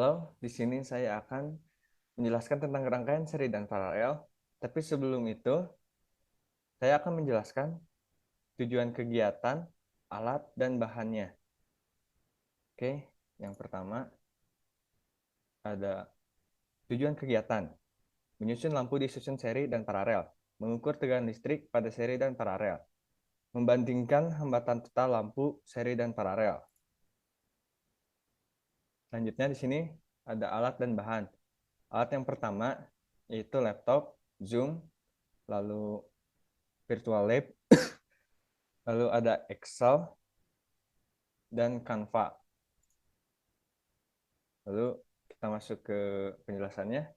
Halo, di sini saya akan menjelaskan tentang rangkaian seri dan paralel. Tapi sebelum itu, saya akan menjelaskan tujuan kegiatan, alat, dan bahannya. Oke, yang pertama ada tujuan kegiatan. Menyusun lampu di susun seri dan paralel. Mengukur tegangan listrik pada seri dan paralel. Membandingkan hambatan total lampu seri dan paralel. Selanjutnya di sini ada alat dan bahan. Alat yang pertama yaitu laptop, Zoom, lalu virtual lab, lalu ada Excel dan Canva. Lalu kita masuk ke penjelasannya.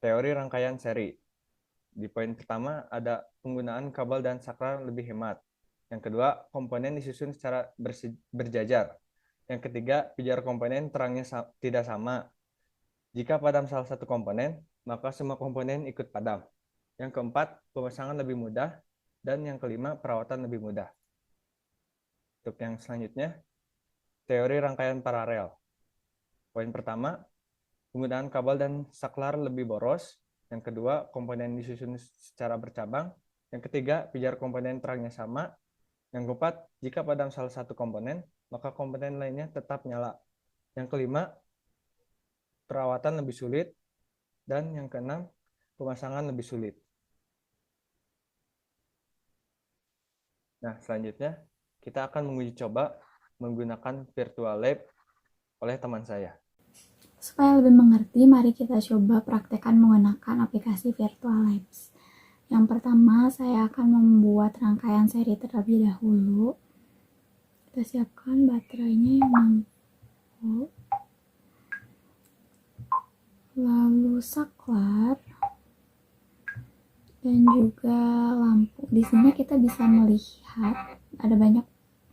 Teori rangkaian seri. Di poin pertama ada penggunaan kabel dan saklar lebih hemat. Yang kedua, komponen disusun secara berjajar. Yang ketiga, pijar komponen terangnya tidak sama. Jika padam salah satu komponen, maka semua komponen ikut padam. Yang keempat, pemasangan lebih mudah. Dan yang kelima, perawatan lebih mudah. Untuk yang selanjutnya, teori rangkaian paralel. Poin pertama, penggunaan kabel dan saklar lebih boros. Yang kedua, komponen disusun secara bercabang. Yang ketiga, pijar komponen terangnya sama. Yang keempat, jika padam salah satu komponen, maka komponen lainnya tetap nyala. Yang kelima, perawatan lebih sulit. Dan yang keenam, pemasangan lebih sulit. Nah, selanjutnya kita akan menguji coba menggunakan virtual lab oleh teman saya. Supaya lebih mengerti, mari kita coba praktekkan menggunakan aplikasi Virtual Labs. Yang pertama, saya akan membuat rangkaian seri terlebih dahulu. Kita siapkan baterainya yang 6 volt, lalu saklar, dan juga lampu. Di sini kita bisa melihat ada banyak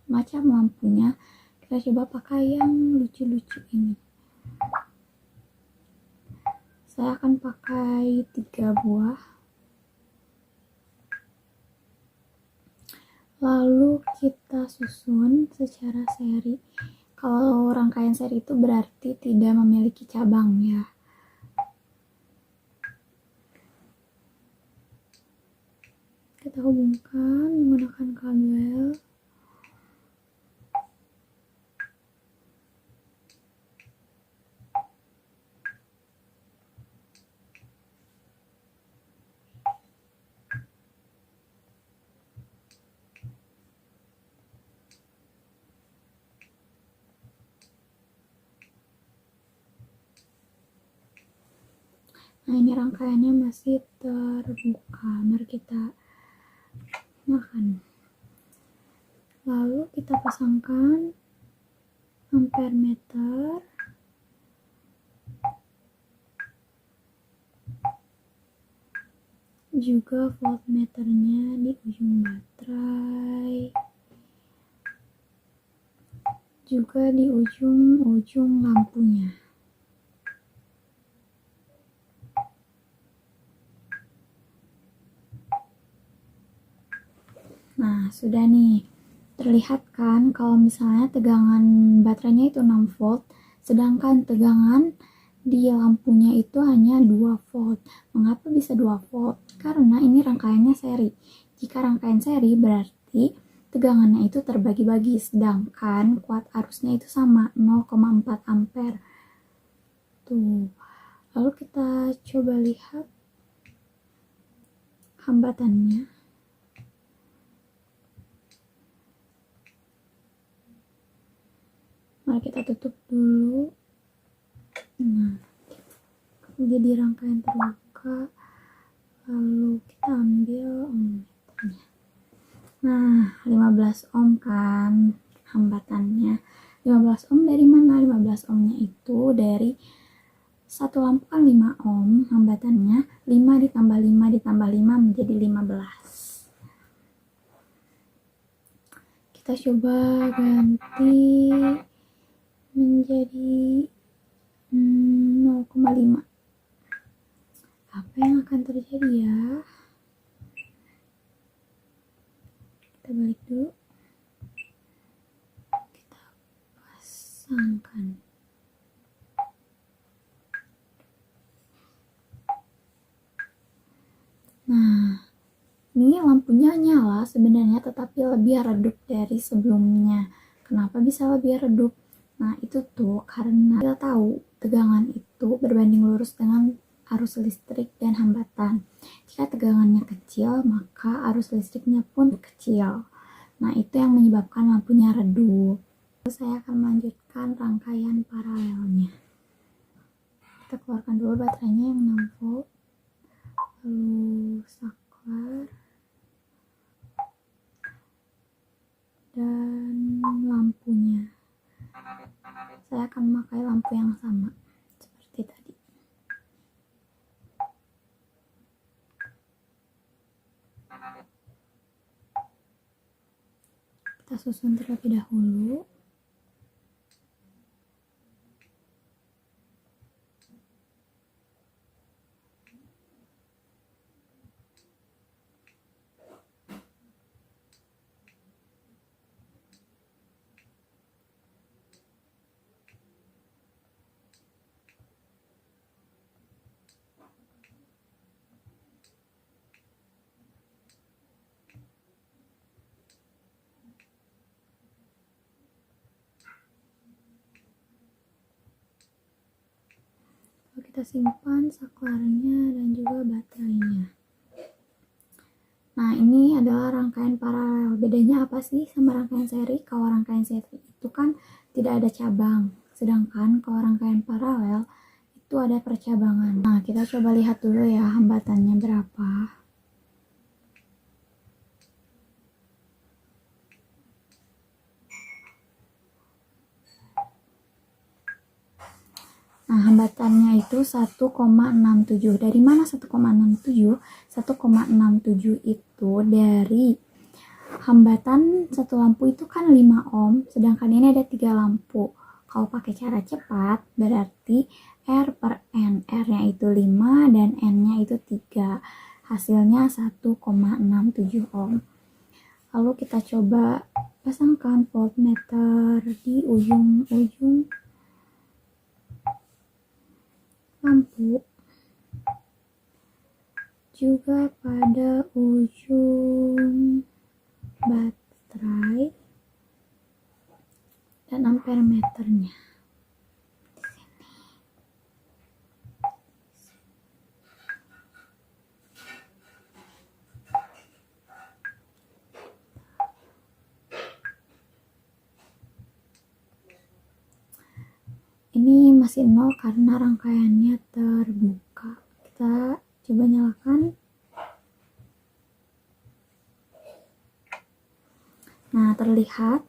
macam lampunya. Kita coba pakai yang lucu-lucu ini. Saya akan pakai 3 buah. Lalu kita susun secara seri. Kalau rangkaian seri itu berarti tidak memiliki cabang ya. Kita hubungkan menggunakan kabel. Nah, ini rangkaiannya masih terbuka. Mari kita nyalakan. Lalu kita pasangkan ampere meter. Juga voltmeternya di ujung baterai. Juga di ujung-ujung lampunya. Nah, sudah nih. Terlihat kan kalau misalnya tegangan baterainya itu 6 volt, sedangkan tegangan di lampunya itu hanya 2 volt. Mengapa bisa 2 volt? Karena ini rangkaiannya seri. Jika rangkaian seri berarti tegangannya itu terbagi-bagi, sedangkan kuat arusnya itu sama, 0,4 ampere. Tuh. Lalu kita coba lihat hambatannya. Mari kita tutup dulu. Nah, jadi rangkaian terbuka. Lalu kita ambil ohmmeternya. Nah, 15 ohm kan hambatannya. 15 ohm dari mana? 15 ohmnya itu dari satu lampu kan 5 ohm hambatannya. 5 ditambah 5 ditambah 5 menjadi 15. Kita coba ganti menjadi 0,5. Apa yang akan terjadi ya? Kita balik dulu. Kita pasangkan. nyala sebenarnya, tetapi lebih redup dari sebelumnya. Kenapa bisa lebih redup? Nah, itu tuh karena kita tahu tegangan itu berbanding lurus dengan arus listrik dan hambatan. Jika tegangannya kecil, maka arus listriknya pun kecil. Nah, itu yang menyebabkan lampunya redup. Lalu saya akan melanjutkan rangkaian paralelnya. Kita keluarkan dulu baterainya yang 6 volt. Lalu saklar dan lampunya. Saya akan memakai lampu yang sama seperti tadi. Kita susun terlebih dahulu. Lalu kita simpan saklarnya dan juga baterainya. Nah, ini adalah rangkaian paralel. Bedanya apa sih sama rangkaian seri? Kalau rangkaian seri itu kan tidak ada cabang, sedangkan kalau rangkaian paralel itu ada percabangan. Nah, kita coba lihat dulu ya hambatannya berapa. Nah, hambatannya itu 1,67. Dari mana 1,67? 1,67 itu dari hambatan satu lampu itu kan 5 ohm, sedangkan ini ada 3 lampu. Kalau pakai cara cepat, berarti R per N. R-nya itu 5 dan N-nya itu 3. Hasilnya 1,67 ohm. Lalu kita coba pasangkan voltmeter di ujung-ujung lampu, juga pada ujung baterai dan ampere meternya. Ini masih 0 karena rangkaiannya terbuka. Kita coba nyalakan. Nah, terlihat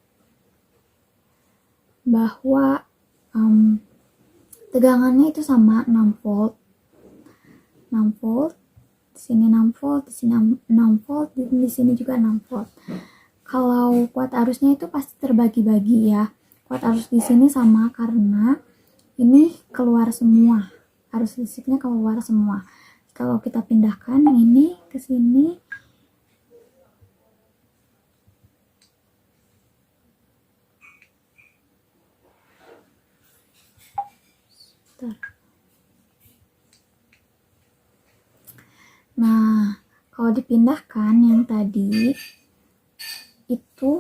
bahwa tegangannya itu sama, 6 volt. 6 volt, di sini 6 volt, di sini 6 volt, di sini juga 6 volt. Kalau kuat arusnya itu pasti terbagi-bagi ya. Kuat arus di sini sama karena ini keluar semua, arus listriknya keluar semua. Kalau kita pindahkan yang ini ke sini, nah, kalau dipindahkan yang tadi itu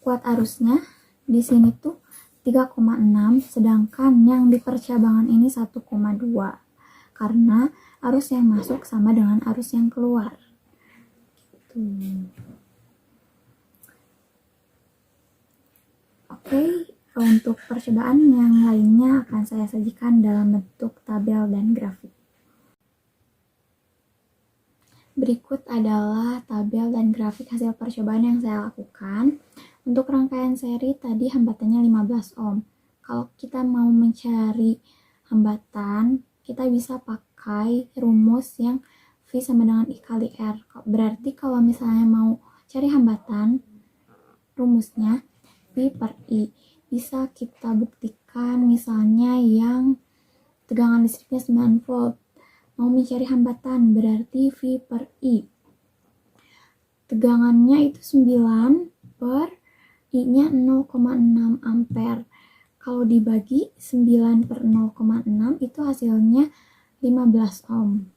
kuat arusnya di sini tuh 3,6, sedangkan yang di percabangan ini 1,2 karena arus yang masuk sama dengan arus yang keluar. Oke, untuk percobaan yang lainnya akan saya sajikan dalam bentuk tabel dan grafik. Berikut adalah tabel dan grafik hasil percobaan yang saya lakukan. Untuk rangkaian seri tadi hambatannya 15 ohm. Kalau kita mau mencari hambatan, kita bisa pakai rumus yang V sama dengan I kali R. Berarti kalau misalnya mau cari hambatan, rumusnya V per I. Bisa kita buktikan misalnya yang tegangan listriknya 9 volt. Mau mencari hambatan berarti V per I. Tegangannya itu 9 per I-nya 0,6 ampere. Kalau dibagi 9 per 0,6 itu hasilnya 15 ohm.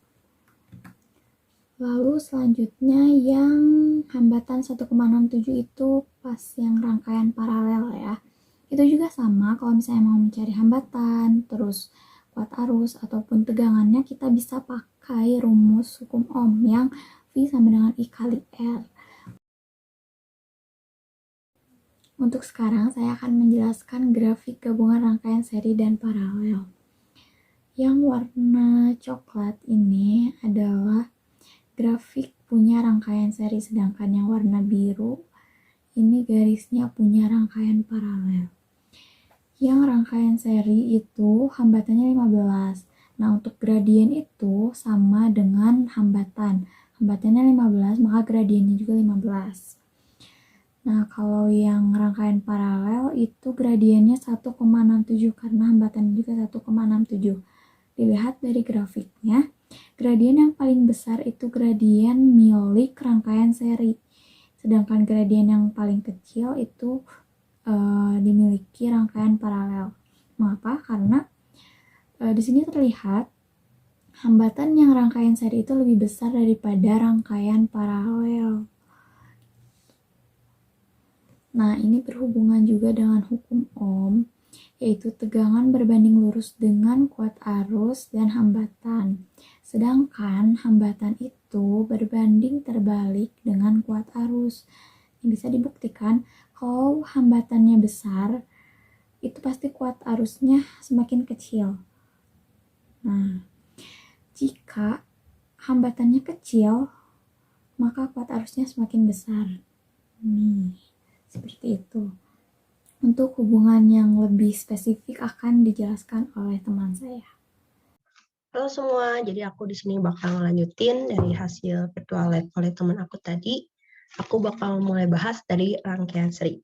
Lalu selanjutnya yang hambatan 1,67 itu pas yang rangkaian paralel ya. Itu juga sama, kalau misalnya mau mencari hambatan, terus kuat arus, ataupun tegangannya, kita bisa pakai rumus hukum Ohm yang V sama dengan I kali R. Untuk sekarang, saya akan menjelaskan grafik gabungan rangkaian seri dan paralel. Yang warna coklat ini adalah grafik punya rangkaian seri, sedangkan yang warna biru ini garisnya punya rangkaian paralel. Yang rangkaian seri itu hambatannya 15. Nah, untuk gradien itu sama dengan hambatan. Hambatannya 15, maka gradiennya juga 15. Nah, kalau yang rangkaian paralel itu gradiennya 1,67 karena hambatannya juga 1,67. Dilihat dari grafiknya, gradien yang paling besar itu gradien milik rangkaian seri. Sedangkan gradien yang paling kecil itu dimiliki rangkaian paralel. Mengapa? Karena di sini terlihat hambatan yang rangkaian seri itu lebih besar daripada rangkaian paralel. Nah, ini berhubungan juga dengan hukum Ohm, yaitu tegangan berbanding lurus dengan kuat arus dan hambatan. Sedangkan hambatan itu berbanding terbalik dengan kuat arus. Yang bisa dibuktikan kalau hambatannya besar, itu pasti kuat arusnya semakin kecil. Nah, jika hambatannya kecil, maka kuat arusnya semakin besar. Nih, seperti itu. Untuk hubungan yang lebih spesifik akan dijelaskan oleh teman saya. Halo semua, jadi aku di sini bakal ngelanjutin dari hasil virtual lab oleh teman aku tadi. Aku bakal mulai bahas dari rangkaian seri.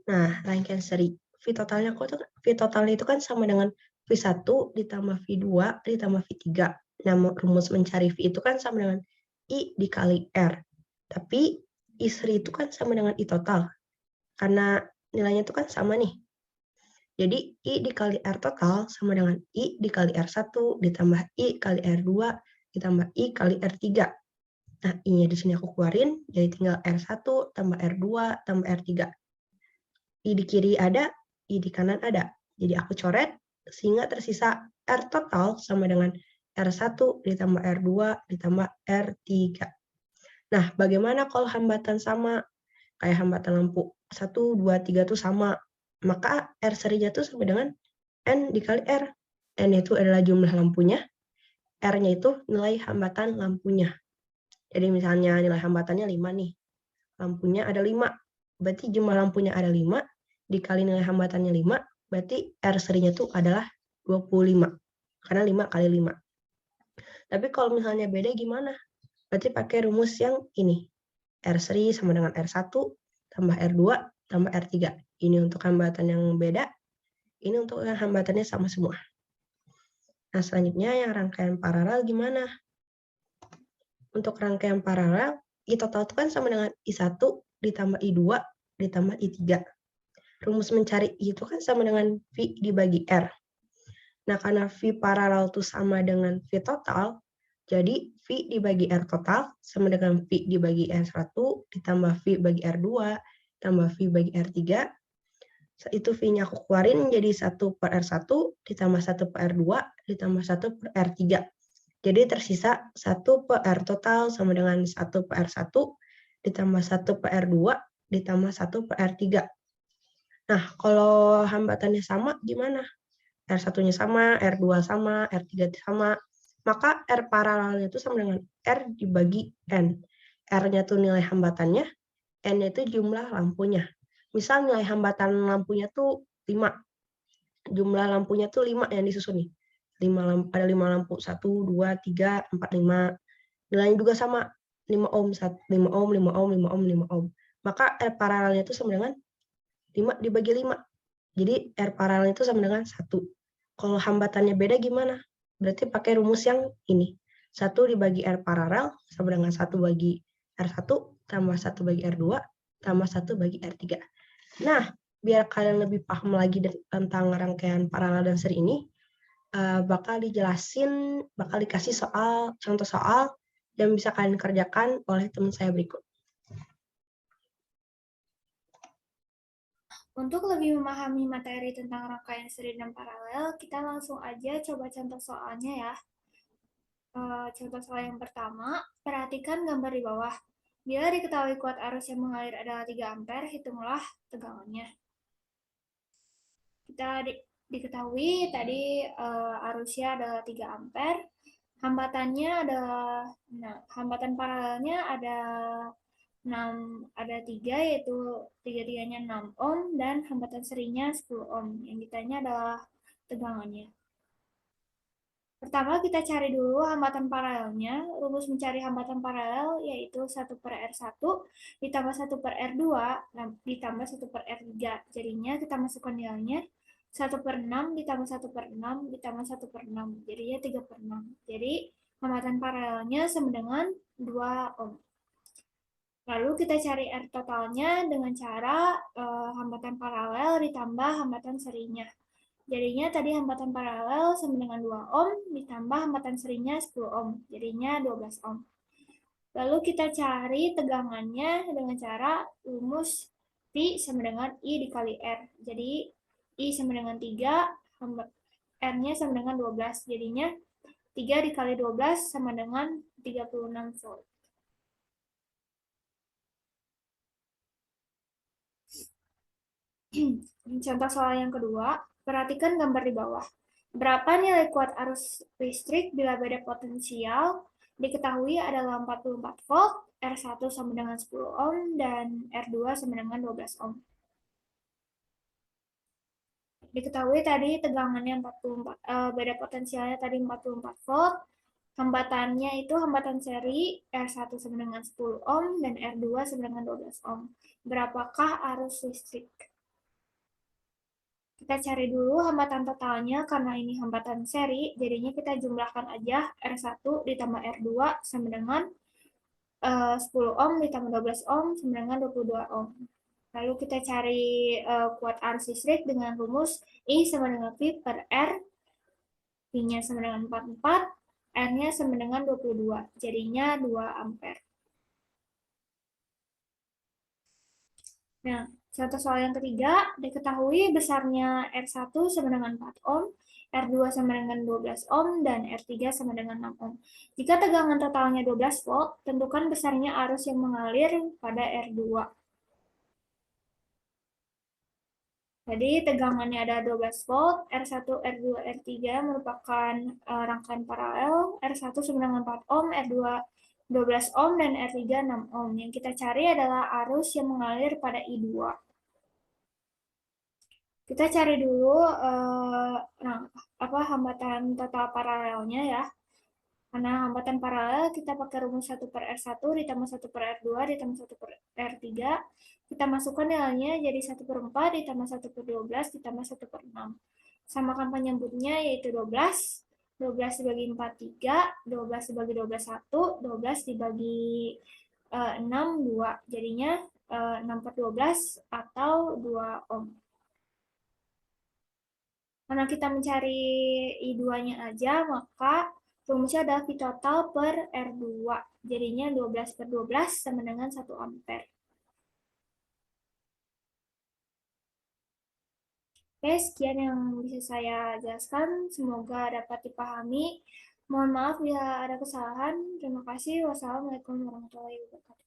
Nah, rangkaian seri, V totalnya itu kan sama dengan V1 ditambah V2 ditambah V3. Nah, rumus mencari V itu kan sama dengan I dikali R. Tapi I seri itu kan sama dengan I total. Karena nilainya itu kan sama nih. Jadi, I dikali R total sama dengan I dikali R1 ditambah I kali R2 ditambah I kali R3. Nah, I-nya di sini aku keluarin, jadi tinggal R1 tambah R2 tambah R3. I di kiri ada, I di kanan ada. Jadi aku coret, sehingga tersisa R total sama dengan R1 ditambah R2 ditambah R3. Nah, bagaimana kalau hambatan sama? Kayak hambatan lampu 1, 2, 3 itu sama. Maka R serinya itu sama dengan N dikali R. N itu adalah jumlah lampunya, R-nya itu nilai hambatan lampunya. Jadi misalnya nilai hambatannya 5 nih, lampunya ada 5, berarti jumlah lampunya ada 5, dikali nilai hambatannya 5, berarti R serinya itu adalah 25, karena 5 kali 5. Tapi kalau misalnya beda gimana? Berarti pakai rumus yang ini, R seri sama dengan R1 tambah R2 tambah R3. Ini untuk hambatan yang beda, ini untuk yang hambatannya sama semua. Nah, selanjutnya yang rangkaian paralel gimana? Untuk rangkaian paralel, I total itu kan sama dengan I1 ditambah I2 ditambah I3. Rumus mencari I itu kan sama dengan V dibagi R. Nah, karena V paralel itu sama dengan V total, jadi V dibagi R total sama dengan V dibagi R1 ditambah V bagi R2 tambah V bagi R3. Itu V-nya aku keluarin jadi 1 per R1 ditambah 1 per R2 ditambah 1 per R3. Jadi tersisa 1 per R total sama dengan 1 per R1 ditambah 1 per R2 ditambah 1 per R3. Nah, kalau hambatannya sama gimana? R1-nya sama, R2 sama, R3 sama. Maka R paralelnya itu sama dengan R dibagi N. R-nya itu nilai hambatannya, N-nya itu jumlah lampunya. Misal nilai hambatan lampunya tuh 5. Jumlah lampunya tuh 5 yang disusun nih. Ada 5 lampu, 1, 2, 3, 4, 5. Nilainya juga sama, 5 ohm, 5 ohm, 5 ohm, 5 ohm, 5 ohm. Maka R paralelnya itu sama dengan 5 dibagi 5. Jadi R paralelnya itu sama dengan 1. Kalau hambatannya beda gimana? Berarti pakai rumus yang ini. 1 dibagi R paralel sama dengan 1 bagi R1 tambah 1 bagi R2 tambah 1 bagi R3. Nah, biar kalian lebih paham lagi tentang rangkaian paralel dan seri ini, bakal dikasih contoh soal dan bisa kalian kerjakan oleh teman saya berikut. Untuk lebih memahami materi tentang rangkaian seri dan paralel, kita langsung aja coba contoh soalnya ya. Contoh soal yang pertama, perhatikan gambar di bawah. Bila diketahui kuat arus yang mengalir adalah 3 ampere, hitunglah tegangannya. Diketahui tadi arusnya adalah 3 ampere, hambatannya adalah, hambatan paralelnya ada 3, yaitu 3-3-nya 6 ohm, dan hambatan serinya 10 ohm. Yang ditanya adalah tegangannya. Pertama kita cari dulu hambatan paralelnya. Rumus mencari hambatan paralel yaitu 1/R1 ditambah 1/R2 ditambah 1/R3. Jadinya kita masukkan nilainya 1/6 ditambah 1/6 ditambah 1/6. Jadinya 3/6. Jadi hambatan paralelnya sama dengan 2 ohm. Lalu kita cari R totalnya dengan cara hambatan paralel ditambah hambatan serinya. Jadinya tadi hambatan paralel sama dengan 2 ohm ditambah hambatan serinya 10 ohm. Jadinya 12 ohm. Lalu kita cari tegangannya dengan cara rumus P sama dengan I dikali R. Jadi I sama dengan 3, R-nya sama dengan 12. Jadinya 3 dikali 12 sama dengan 36 volt. Contoh soal yang kedua, perhatikan gambar di bawah. Berapa nilai kuat arus listrik bila beda potensial diketahui adalah 44 volt, R1 sama dengan 10 ohm, dan R2 sama dengan 12 ohm. Diketahui tadi tegangannya 44, beda potensialnya tadi 44 volt, hambatannya itu hambatan seri R1 sama dengan 10 ohm, dan R2 sama dengan 12 ohm. Berapakah arus listrik? Kita cari dulu hambatan totalnya, karena ini hambatan seri, jadinya kita jumlahkan aja R1 ditambah R2 sama dengan 10 ohm ditambah 12 ohm sama dengan 22 ohm. Lalu kita cari kuat arus listrik dengan rumus I sama dengan V per R, V-nya sama dengan 44, R-nya sama dengan 22, jadinya 2 ampere. Nah, contoh soal yang ketiga, diketahui besarnya R1 sama dengan 4 ohm, R2 sama dengan 12 ohm, dan R3 sama dengan 6 ohm. Jika tegangan totalnya 12 volt, tentukan besarnya arus yang mengalir pada R2. Jadi tegangannya ada 12 volt, R1, R2, R3 merupakan rangkaian paralel, R1 sama dengan 4 ohm, R2 12 ohm, dan R3 6 ohm. Yang kita cari adalah arus yang mengalir pada I2. Kita cari dulu hambatan total paralelnya ya. Karena hambatan paralel kita pakai rumus 1/R1 ditambah 1/R2 ditambah 1/R3. Kita masukkan nilainya jadi 1/4 ditambah 1/12 ditambah 1/6. Samakan penyebutnya yaitu 12. 12 dibagi 4, 3. 12 dibagi 12, 1. 12 dibagi 6, 2. Jadinya 6/12 atau 2 ohm. Karena kita mencari I2-nya aja, maka rumusnya adalah V total per R2. Jadinya 12/12 sama dengan 1 ampere. Oke, sekian yang bisa saya jelaskan. Semoga dapat dipahami. Mohon maaf bila ada kesalahan. Terima kasih. Wassalamualaikum warahmatullahi wabarakatuh.